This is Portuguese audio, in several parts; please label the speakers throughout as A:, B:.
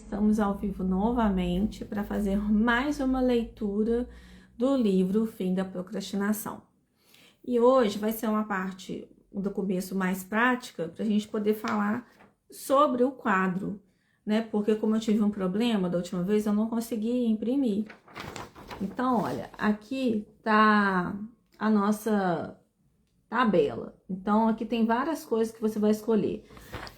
A: Estamos ao vivo novamente para fazer mais uma leitura do livro O Fim da Procrastinação. E hoje vai ser uma parte do começo mais prática para a gente poder falar sobre o quadro, né? Porque como eu tive um problema da última vez, eu não consegui imprimir. Então, olha, aqui tá a nossa tabela. Então, aqui tem várias coisas que você vai escolher.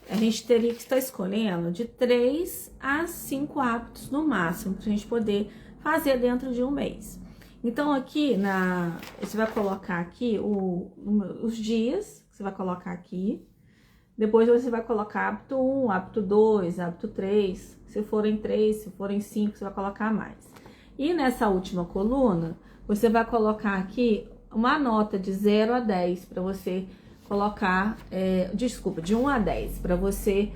A: A gente teria que estar escolhendo de 3 a 5 hábitos no máximo, para a gente poder fazer dentro de um mês. Então, aqui, você vai colocar aqui os dias, que você vai colocar aqui. Depois você vai colocar hábito 1, hábito 2, hábito 3. Se forem 3, se forem 5, você vai colocar mais. E nessa última coluna, você vai colocar aqui uma nota de 0 a 10 para você colocar, de 1 a 10, para você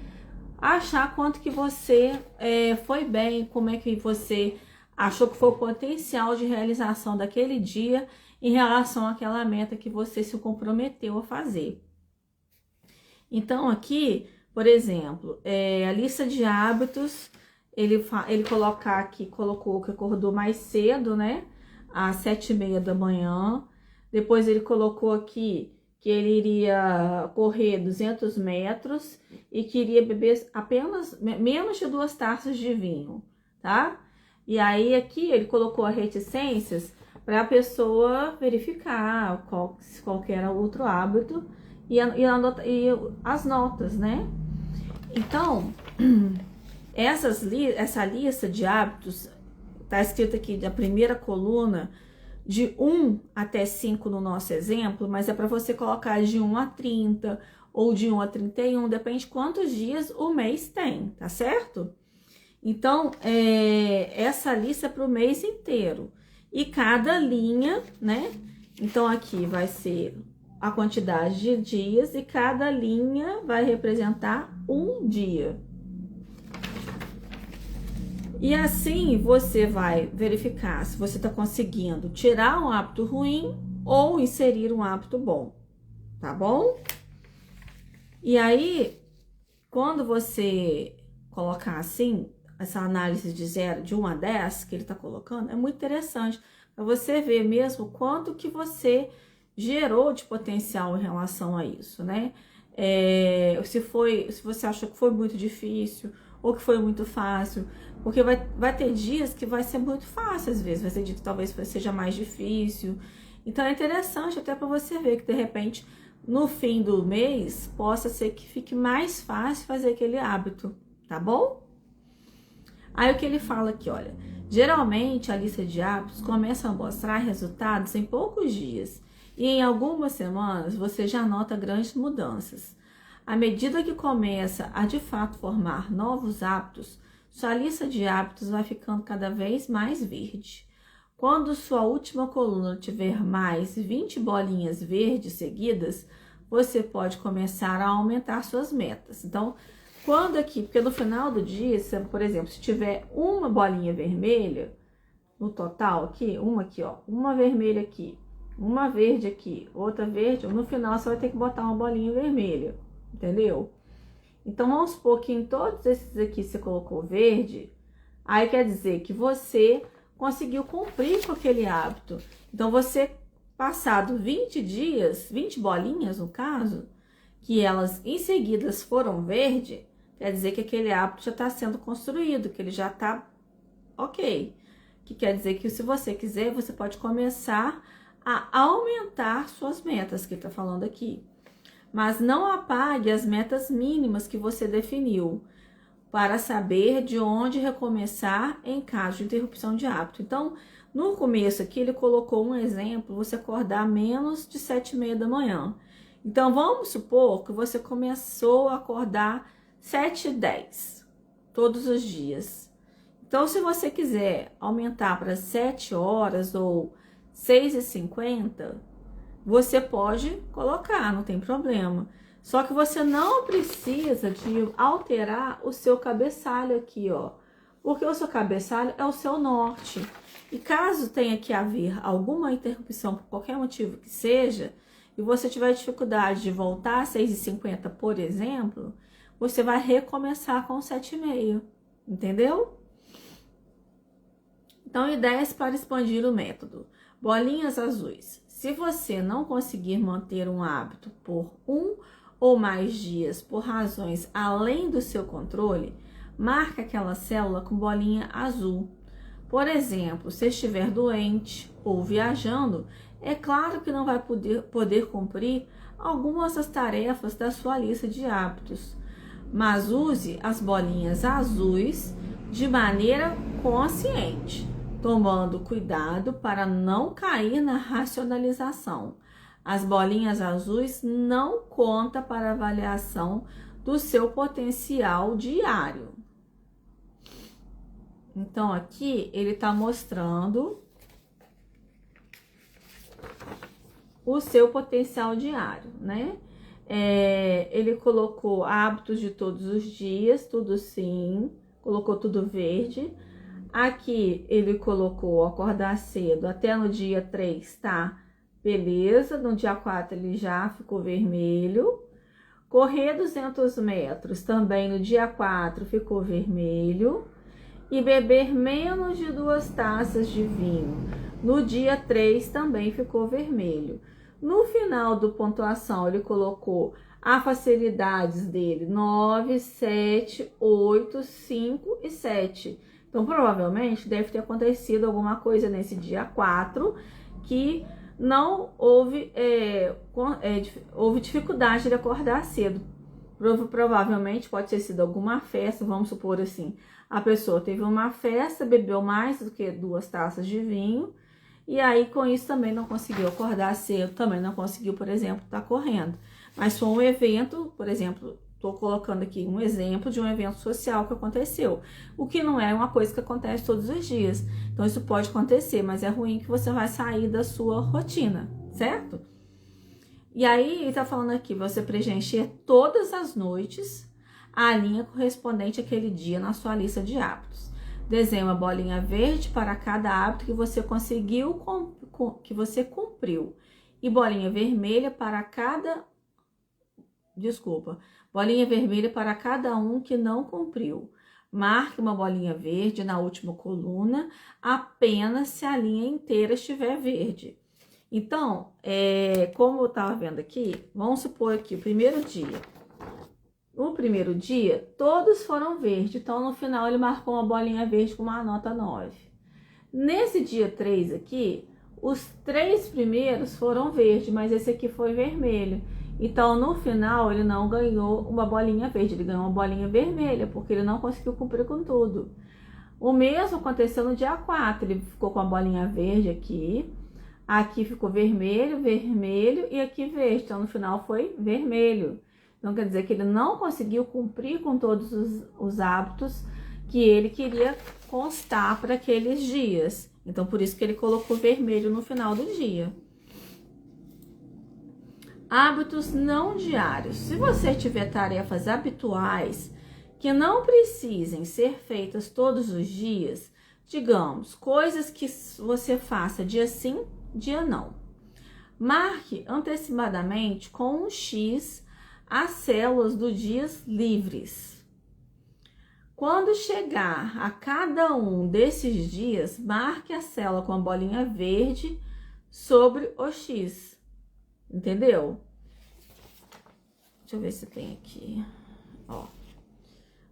A: achar quanto que você foi bem, como é que você achou que foi o potencial de realização daquele dia em relação àquela meta que você se comprometeu a fazer. Então aqui, por exemplo, a lista de hábitos, ele colocar aqui, colocou que acordou mais cedo, né, às 7h30 da manhã. Depois ele colocou aqui que ele iria correr 200 metros e queria beber apenas menos de 2 taças de vinho, tá? E aí aqui ele colocou as reticências para a pessoa verificar qual era outro hábito e as notas, né? Então, essa lista de hábitos tá escrito aqui da primeira coluna, de 1 até 5 no nosso exemplo, mas é para você colocar de 1 a 30 ou de 1 a 31, depende de quantos dias o mês tem, tá certo? Então, essa lista é para o mês inteiro. E cada linha, né? Então, aqui vai ser a quantidade de dias e cada linha vai representar um dia. E assim você vai verificar se você está conseguindo tirar um hábito ruim ou inserir um hábito bom, tá bom? E aí, quando você colocar assim, essa análise de 1 a 10 que ele está colocando, é muito interessante para você ver mesmo quanto que você gerou de potencial em relação a isso, né? Se você achou que foi muito difícil ou que foi muito fácil, porque vai ter dias que vai ser muito fácil, às vezes, vai ser dia que talvez seja mais difícil. Então é interessante até para você ver que de repente no fim do mês possa ser que fique mais fácil fazer aquele hábito, tá bom? Aí o que ele fala aqui, olha, geralmente a lista de hábitos começa a mostrar resultados em poucos dias e em algumas semanas você já nota grandes mudanças. À medida que começa a de fato formar novos hábitos, sua lista de hábitos vai ficando cada vez mais verde. Quando sua última coluna tiver mais 20 bolinhas verdes seguidas, você pode começar a aumentar suas metas. Então, quando aqui, porque no final do dia, por exemplo, se tiver uma bolinha vermelha, no total aqui, uma vermelha aqui, uma verde aqui, outra verde, no final você vai ter que botar uma bolinha vermelha. Entendeu? Então, vamos supor que em todos esses aqui você colocou verde, aí quer dizer que você conseguiu cumprir com aquele hábito. Então, você, passado 20 dias, 20 bolinhas no caso, que elas em seguida foram verde, quer dizer que aquele hábito já está sendo construído, que ele já está ok. Que quer dizer que se você quiser, você pode começar a aumentar suas metas, que ele está falando aqui. Mas não apague as metas mínimas que você definiu para saber de onde recomeçar em caso de interrupção de hábito. Então, no começo aqui, ele colocou um exemplo, você acordar menos de 7h30 da manhã. Então, vamos supor que você começou a acordar 7h10 todos os dias. Então, se você quiser aumentar para 7 horas ou 6h50, você pode colocar, não tem problema. Só que você não precisa de alterar o seu cabeçalho aqui, ó. Porque o seu cabeçalho é o seu norte. E caso tenha que haver alguma interrupção, por qualquer motivo que seja, e você tiver dificuldade de voltar às 6h50, por exemplo, você vai recomeçar com 7h30, entendeu? Então, ideias para expandir o método. Bolinhas azuis. Se você não conseguir manter um hábito por 1 ou mais dias por razões além do seu controle, marque aquela célula com bolinha azul. Por exemplo, se estiver doente ou viajando, é claro que não vai poder cumprir algumas das tarefas da sua lista de hábitos, mas use as bolinhas azuis de maneira consciente, tomando cuidado para não cair na racionalização. As bolinhas azuis não contam para avaliação do seu potencial diário. Então, aqui ele está mostrando o seu potencial diário, né? Ele colocou hábitos de todos os dias, tudo sim, colocou tudo verde. Aqui ele colocou acordar cedo até no dia 3, tá? Beleza, no dia 4 ele já ficou vermelho. Correr 200 metros também no dia 4 ficou vermelho. E beber menos de 2 taças de vinho no dia 3 também ficou vermelho. No final do pontuação, ele colocou as facilidades dele: 9, 7, 8, 5 e 7. Então, provavelmente, deve ter acontecido alguma coisa nesse dia 4 que não houve, houve dificuldade de acordar cedo. Provavelmente pode ter sido alguma festa, vamos supor assim, a pessoa teve uma festa, bebeu mais do que 2 taças de vinho, e aí com isso também não conseguiu acordar cedo, também não conseguiu, por exemplo, estar correndo. Mas foi um evento, por exemplo, estou colocando aqui um exemplo de um evento social que aconteceu, o que não é uma coisa que acontece todos os dias. Então isso pode acontecer, mas é ruim que você vai sair da sua rotina, certo? E aí, ele tá falando aqui, você preencher todas as noites a linha correspondente àquele dia na sua lista de hábitos. Desenhe uma bolinha verde para cada hábito que você conseguiu, que você cumpriu. E bolinha vermelha para cada... bolinha vermelha para cada um que não cumpriu. Marque uma bolinha verde na última coluna, apenas se a linha inteira estiver verde. Então, como eu estava vendo aqui, vamos supor aqui o primeiro dia. No primeiro dia, todos foram verdes. Então, no final, ele marcou uma bolinha verde com uma nota 9. Nesse dia 3 aqui, os 3 primeiros foram verdes, mas esse aqui foi vermelho. Então, no final, ele não ganhou uma bolinha verde, ele ganhou uma bolinha vermelha, porque ele não conseguiu cumprir com tudo. O mesmo aconteceu no dia 4, ele ficou com a bolinha verde aqui. Aqui ficou vermelho, vermelho e aqui verde. Então, no final foi vermelho. Então, quer dizer que ele não conseguiu cumprir com todos os hábitos que ele queria constar para aqueles dias. Então, por isso que ele colocou vermelho no final do dia. Hábitos não diários. Se você tiver tarefas habituais que não precisem ser feitas todos os dias, digamos, coisas que você faça dia sim, dia não. Marque antecipadamente com um X as células dos dias livres. Quando chegar a cada um desses dias, marque a célula com a bolinha verde sobre o X. Entendeu? Deixa eu ver se tem aqui. Ó.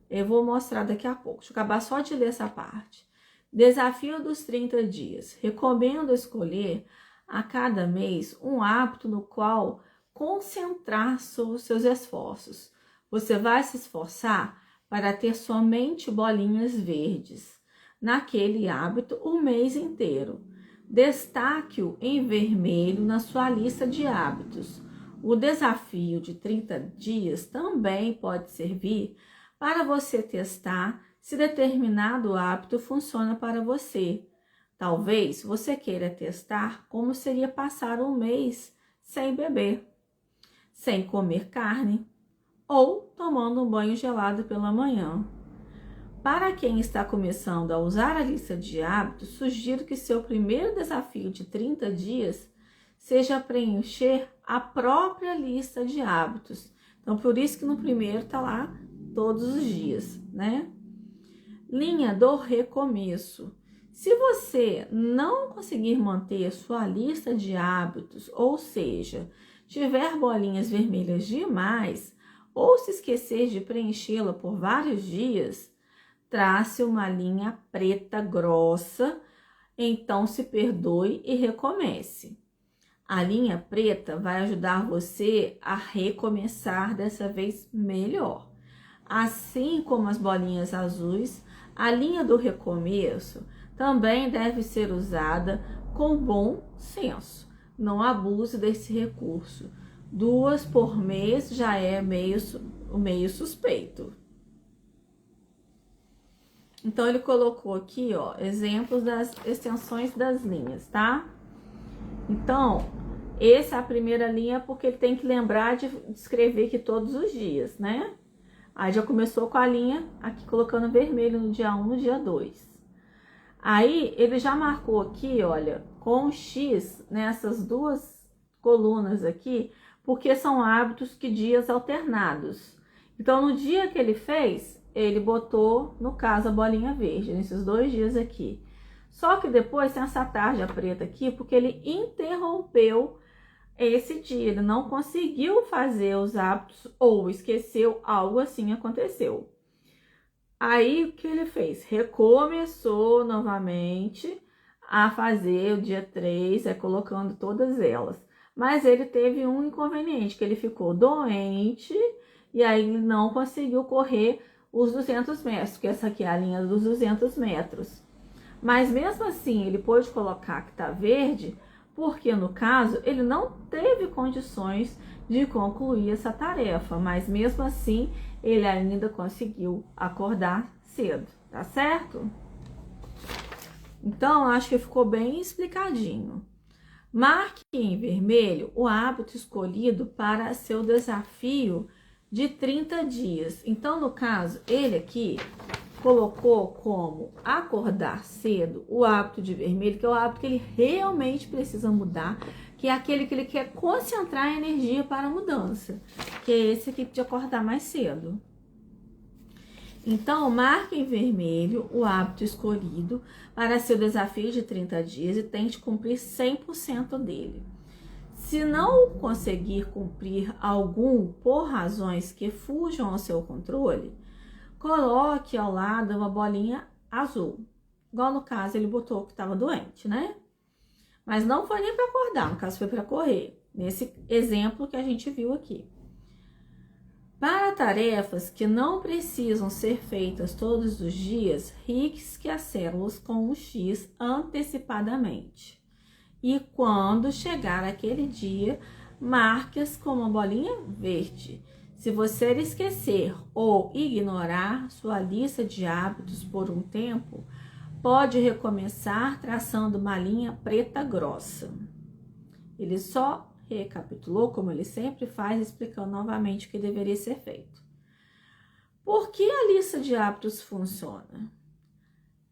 A: Eu vou mostrar daqui a pouco. Deixa eu acabar só de ler essa parte. Desafio dos 30 dias. Recomendo escolher a cada mês um hábito no qual concentrar seus esforços. Você vai se esforçar para ter somente bolinhas verdes naquele hábito o mês inteiro. Destaque-o em vermelho na sua lista de hábitos. O desafio de 30 dias também pode servir para você testar se determinado hábito funciona para você. Talvez você queira testar como seria passar um mês sem beber, sem comer carne ou tomando um banho gelado pela manhã. Para quem está começando a usar a lista de hábitos, sugiro que seu primeiro desafio de 30 dias seja preencher a própria lista de hábitos. Então, por isso que no primeiro tá lá todos os dias, né? linha do recomeço. Se você não conseguir manter sua lista de hábitos, ou seja, tiver bolinhas vermelhas demais, ou se esquecer de preenchê-la por vários dias, trace uma linha preta grossa, então se perdoe e recomece. A linha preta vai ajudar você a recomeçar dessa vez melhor. Assim como as bolinhas azuis, a linha do recomeço também deve ser usada com bom senso. Não abuse desse recurso. 2 por mês já é meio suspeito. Então, ele colocou aqui, ó, exemplos das extensões das linhas, tá? Então, essa é a primeira linha porque ele tem que lembrar de escrever aqui todos os dias, né? Aí já começou com a linha aqui colocando vermelho no dia 1, no dia 2. Aí ele já marcou aqui, olha, com X nessas 2 colunas aqui, porque são hábitos que dias alternados. Então, no dia que ele fez, ele botou, no caso, a bolinha verde, nesses 2 dias aqui. Só que depois tem essa tarja preta aqui, porque ele interrompeu esse dia, ele não conseguiu fazer os hábitos ou esqueceu, algo assim aconteceu. Aí, o que ele fez? Recomeçou novamente a fazer o dia 3, colocando todas elas. Mas ele teve um inconveniente, que ele ficou doente e aí ele não conseguiu correr os 200 metros, que essa aqui é a linha dos 200 metros. Mas mesmo assim, ele pôde colocar que tá verde, porque no caso, ele não teve condições de concluir essa tarefa, mas mesmo assim, ele ainda conseguiu acordar cedo, tá certo? Então, acho que ficou bem explicadinho. Marque em vermelho o hábito escolhido para seu desafio de 30 dias. Então, no caso, ele aqui colocou como acordar cedo o hábito de vermelho, que é o hábito que ele realmente precisa mudar, que é aquele que ele quer concentrar a energia para a mudança, que é esse aqui de acordar mais cedo. Então, marque em vermelho o hábito escolhido para seu desafio de 30 dias e tente cumprir 100% dele. Se não conseguir cumprir algum por razões que fujam ao seu controle, coloque ao lado uma bolinha azul. Igual no caso, ele botou que estava doente, né? Mas não foi nem para acordar, no caso foi para correr. Nesse exemplo que a gente viu aqui. Para tarefas que não precisam ser feitas todos os dias, risque as células com um X antecipadamente. E quando chegar aquele dia, marque-as com uma bolinha verde. Se você esquecer ou ignorar sua lista de hábitos por um tempo, pode recomeçar traçando uma linha preta grossa. Ele só recapitulou, como ele sempre faz, explicando novamente o que deveria ser feito. Por que a lista de hábitos funciona?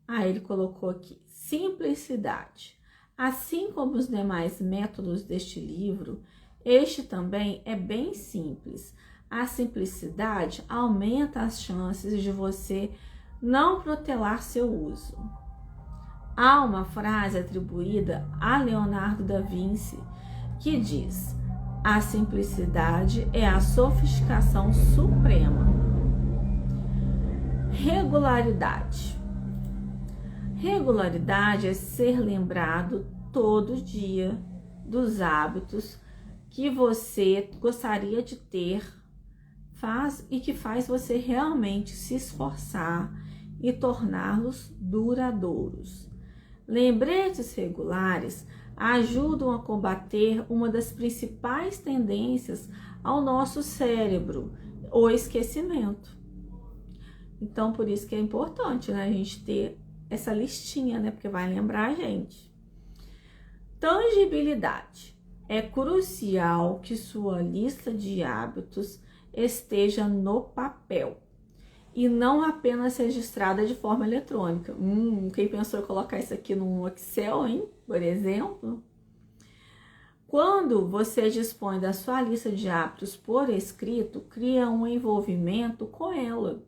A: Aí ele colocou aqui, simplicidade. Assim como os demais métodos deste livro, este também é bem simples. A simplicidade aumenta as chances de você não protelar seu uso. Há uma frase atribuída a Leonardo da Vinci que diz: a simplicidade é a sofisticação suprema. Regularidade. Regularidade é ser lembrado todo dia dos hábitos que você gostaria de ter e que faz você realmente se esforçar e torná-los duradouros. Lembretes regulares ajudam a combater uma das principais tendências ao nosso cérebro, o esquecimento. Então, por isso que é importante, né, a gente ter essa listinha, né, porque vai lembrar a gente. Tangibilidade. É crucial que sua lista de hábitos esteja no papel e não apenas registrada de forma eletrônica. Quem pensou em colocar isso aqui no Excel, hein? Por exemplo. Quando você dispõe da sua lista de hábitos por escrito, cria um envolvimento com ela.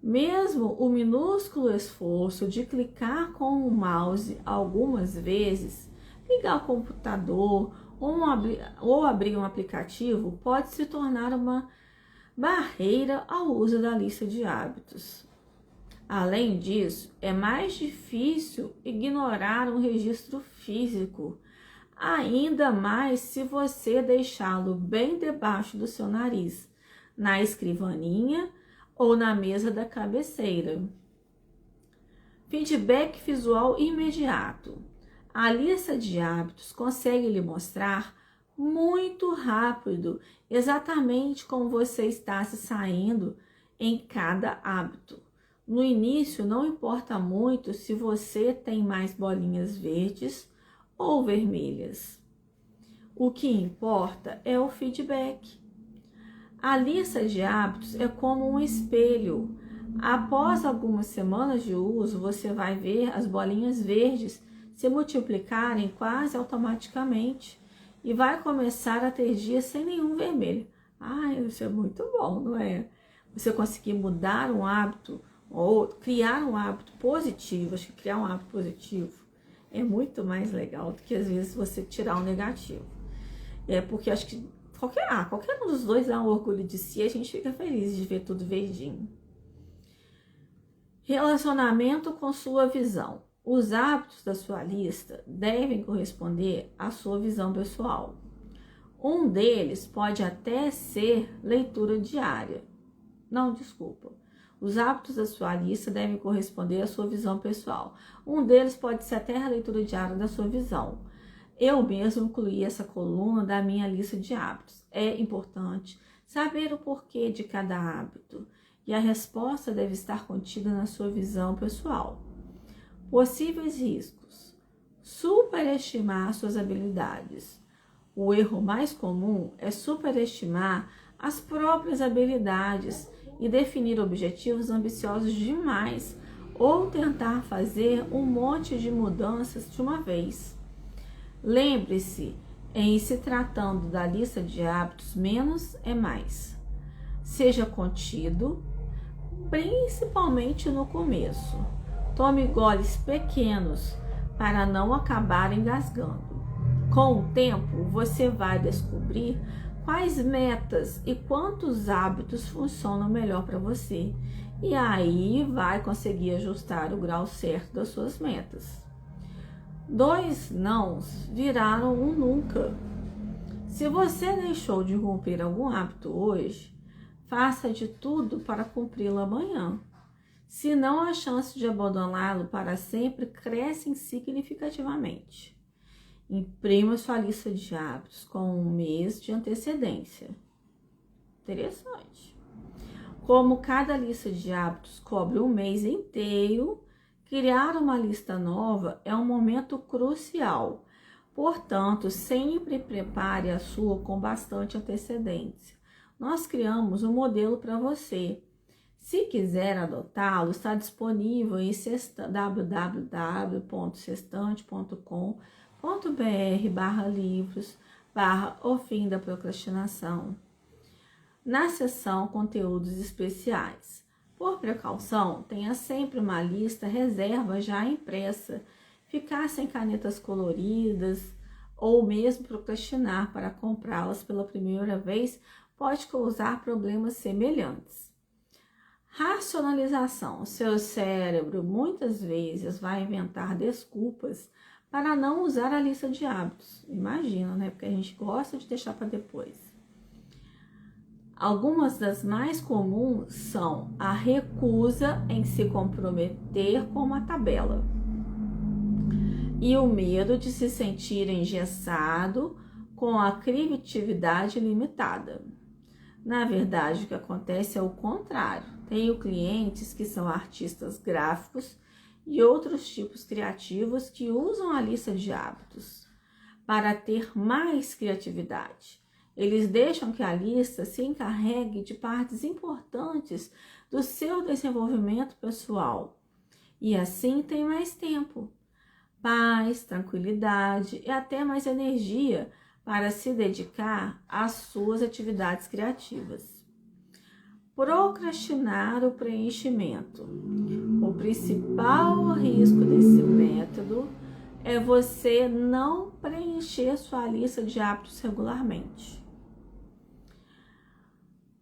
A: Mesmo o minúsculo esforço de clicar com o mouse algumas vezes, ligar o computador ou abrir um aplicativo pode se tornar uma barreira ao uso da lista de hábitos. Além disso, é mais difícil ignorar um registro físico, ainda mais se você deixá-lo bem debaixo do seu nariz, na escrivaninha ou na mesa da cabeceira. Feedback visual imediato. A lista de hábitos consegue lhe mostrar muito rápido exatamente como você está se saindo em cada hábito. No início, não importa muito se você tem mais bolinhas verdes ou vermelhas. O que importa é o feedback. A lista de hábitos é como um espelho. Após algumas semanas de uso, você vai ver as bolinhas verdes se multiplicarem quase automaticamente e vai começar a ter dias sem nenhum vermelho. Isso é muito bom, não é? Você conseguir mudar um hábito ou criar um hábito positivo. Acho que criar um hábito positivo é muito mais legal do que às vezes você tirar um negativo. Porque acho que qualquer um dos dois dá um orgulho de si, a gente fica feliz de ver tudo verdinho. Relacionamento com sua visão. Os hábitos da sua lista devem corresponder à sua visão pessoal. Um deles pode até ser leitura diária. Os hábitos da sua lista devem corresponder à sua visão pessoal. Um deles pode ser até a leitura diária da sua visão. Eu mesmo incluí essa coluna da minha lista de hábitos. É importante saber o porquê de cada hábito e a resposta deve estar contida na sua visão pessoal. Possíveis riscos. Superestimar suas habilidades. O erro mais comum é superestimar as próprias habilidades e definir objetivos ambiciosos demais ou tentar fazer um monte de mudanças de uma vez. Lembre-se, em se tratando da lista de hábitos, menos é mais. Seja contido, principalmente no começo. Tome goles pequenos para não acabar engasgando. Com o tempo, você vai descobrir quais metas e quantos hábitos funcionam melhor para você. E aí vai conseguir ajustar o grau certo das suas metas. 2 nãos viraram um nunca. Se você deixou de cumprir algum hábito hoje, faça de tudo para cumpri-lo amanhã. Senão, a chance de abandoná-lo para sempre cresce significativamente. Imprima sua lista de hábitos com um mês de antecedência. Interessante. Como cada lista de hábitos cobre um mês inteiro, criar uma lista nova é um momento crucial. Portanto, sempre prepare a sua com bastante antecedência. Nós criamos um modelo para você. Se quiser adotá-lo, está disponível em www.sextante.com.br/livros/O Fim da Procrastinação, na seção Conteúdos Especiais. Por precaução, tenha sempre uma lista reserva já impressa. Ficar sem canetas coloridas ou mesmo procrastinar para comprá-las pela primeira vez pode causar problemas semelhantes. Racionalização. Seu cérebro muitas vezes vai inventar desculpas para não usar a lista de hábitos. Imagina, né? Porque a gente gosta de deixar para depois. Algumas das mais comuns são a recusa em se comprometer com uma tabela e o medo de se sentir engessado com a criatividade limitada. Na verdade, o que acontece é o contrário. Tenho clientes que são artistas gráficos e outros tipos criativos que usam a lista de hábitos para ter mais criatividade. Eles deixam que a lista se encarregue de partes importantes do seu desenvolvimento pessoal e assim tem mais tempo, paz, tranquilidade e até mais energia para se dedicar às suas atividades criativas. procrastinar o preenchimento. O principal risco desse método é você não preencher sua lista de hábitos regularmente.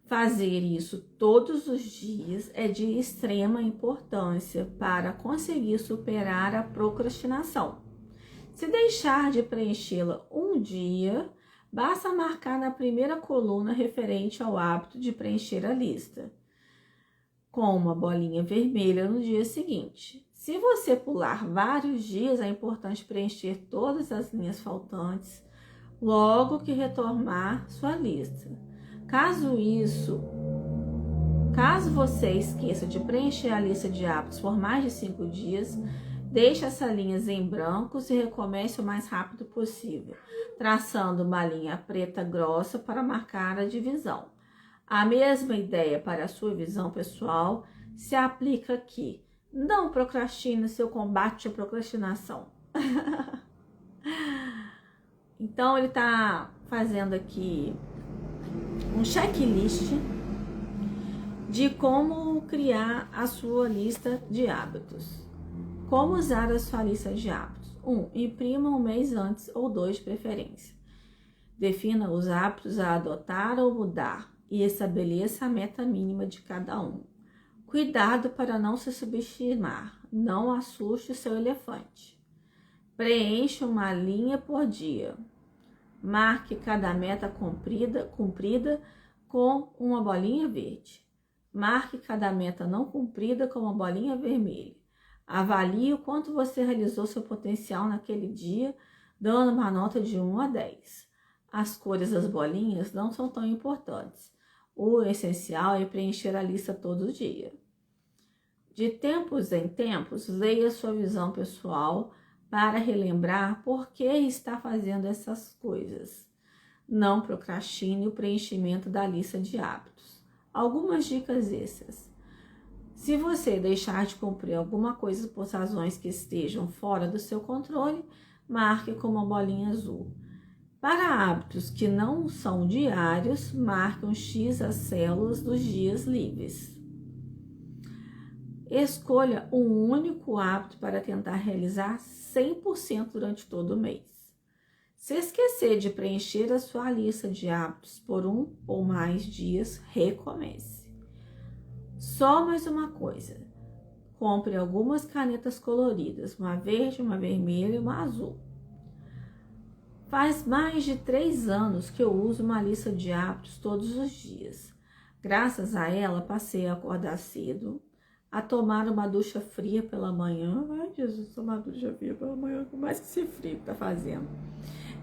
A: Fazer isso todos os dias é de extrema importância para conseguir superar a procrastinação. Se deixar de preenchê-la um dia, basta marcar na primeira coluna referente ao hábito de preencher a lista, com uma bolinha vermelha no dia seguinte. Se você pular vários dias, é importante preencher todas as linhas faltantes logo que retomar sua lista. Caso você esqueça de preencher a lista de hábitos por mais de 5 dias, deixe essas linhas em brancos e recomece o mais rápido possível, traçando uma linha preta grossa para marcar a divisão. A mesma ideia para a sua visão pessoal se aplica aqui. Não procrastine seu combate à procrastinação. Então, ele está fazendo aqui um checklist de como criar a sua lista de hábitos. Como usar a sua lista de hábitos? 1. Imprima um mês antes ou 2 de preferência. Defina os hábitos a adotar ou mudar e estabeleça a meta mínima de cada um. Cuidado para não se subestimar. Não assuste o seu elefante. Preencha uma linha por dia. Marque cada meta cumprida com uma bolinha verde. Marque cada meta não cumprida com uma bolinha vermelha. Avalie o quanto você realizou seu potencial naquele dia, dando uma nota de 1 a 10. As cores das bolinhas não são tão importantes. O essencial é preencher a lista todo dia. De tempos em tempos, leia sua visão pessoal para relembrar por que está fazendo essas coisas. Não procrastine o preenchimento da lista de hábitos. Algumas dicas extras. Se você deixar de cumprir alguma coisa por razões que estejam fora do seu controle, marque com uma bolinha azul. Para hábitos que não são diários, marque um X as células dos dias livres. Escolha um único hábito para tentar realizar 100% durante todo o mês. Se esquecer de preencher a sua lista de hábitos por 1 ou mais dias, recomece. Só mais uma coisa. Compre algumas canetas coloridas, uma verde, uma vermelha e uma azul. Faz mais de 3 anos que eu uso uma lista de hábitos todos os dias. Graças a ela, passei a acordar cedo, a tomar uma ducha fria pela manhã. Ai, Jesus, tomar ducha fria pela manhã, com mais que esse frio que tá fazendo.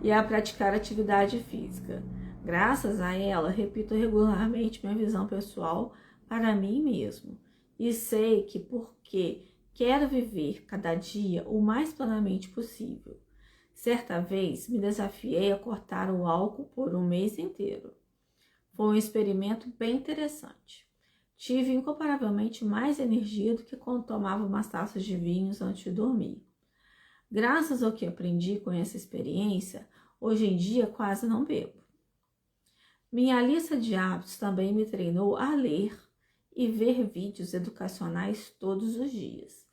A: E a praticar atividade física. Graças a ela, repito regularmente minha visão pessoal para mim mesmo. E sei que porque quero viver cada dia o mais plenamente possível. Certa vez, me desafiei a cortar o álcool por um mês inteiro. Foi um experimento bem interessante. Tive incomparavelmente mais energia do que quando tomava umas taças de vinhos antes de dormir. Graças ao que aprendi com essa experiência, hoje em dia quase não bebo. Minha lista de hábitos também me treinou a ler e ver vídeos educacionais todos os dias.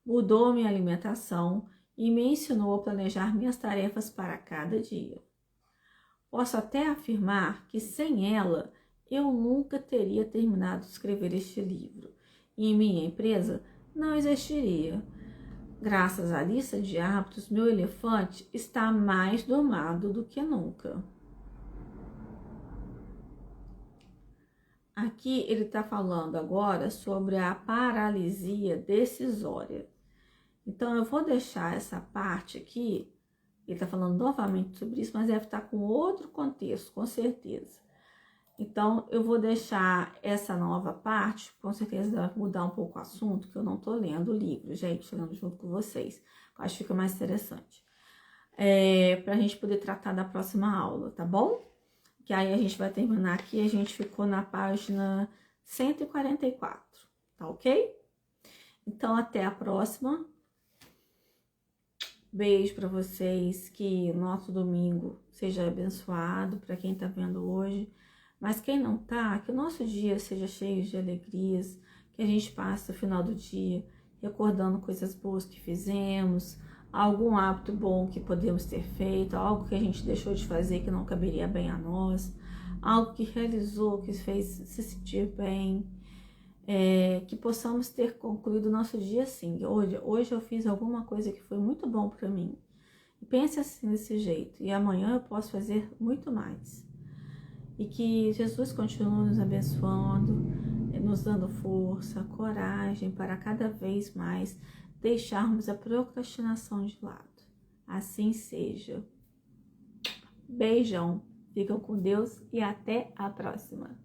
A: Mudou minha alimentação e me ensinou a planejar minhas tarefas para cada dia. Posso até afirmar que sem ela, eu nunca teria terminado de escrever este livro e minha empresa não existiria. Graças à lista de hábitos, meu elefante está mais domado do que nunca. Aqui ele está falando agora sobre a paralisia decisória. Então, eu vou deixar essa parte aqui, ele está falando novamente sobre isso, mas deve estar com outro contexto, com certeza. Então, eu vou deixar essa nova parte, com certeza vai mudar um pouco o assunto, que eu não estou lendo o livro, gente, lendo junto com vocês. Eu acho que fica mais interessante. Para a gente poder tratar da próxima aula, tá bom? Que aí a gente vai terminar aqui, a gente ficou na página 144, tá ok? Então, até a próxima. Beijo para vocês, que nosso domingo seja abençoado para quem tá vendo hoje. Mas quem não tá, que o nosso dia seja cheio de alegrias, que a gente passe o final do dia recordando coisas boas que fizemos, algum hábito bom que podemos ter feito, algo que a gente deixou de fazer que não caberia bem a nós, algo que realizou, que fez se sentir bem, que possamos ter concluído o nosso dia assim. Hoje eu fiz alguma coisa que foi muito bom para mim. Pense assim desse jeito, e amanhã eu posso fazer muito mais. E que Jesus continue nos abençoando, nos dando força, coragem para cada vez mais deixarmos a procrastinação de lado. Assim seja. Beijão, ficam com Deus e até a próxima.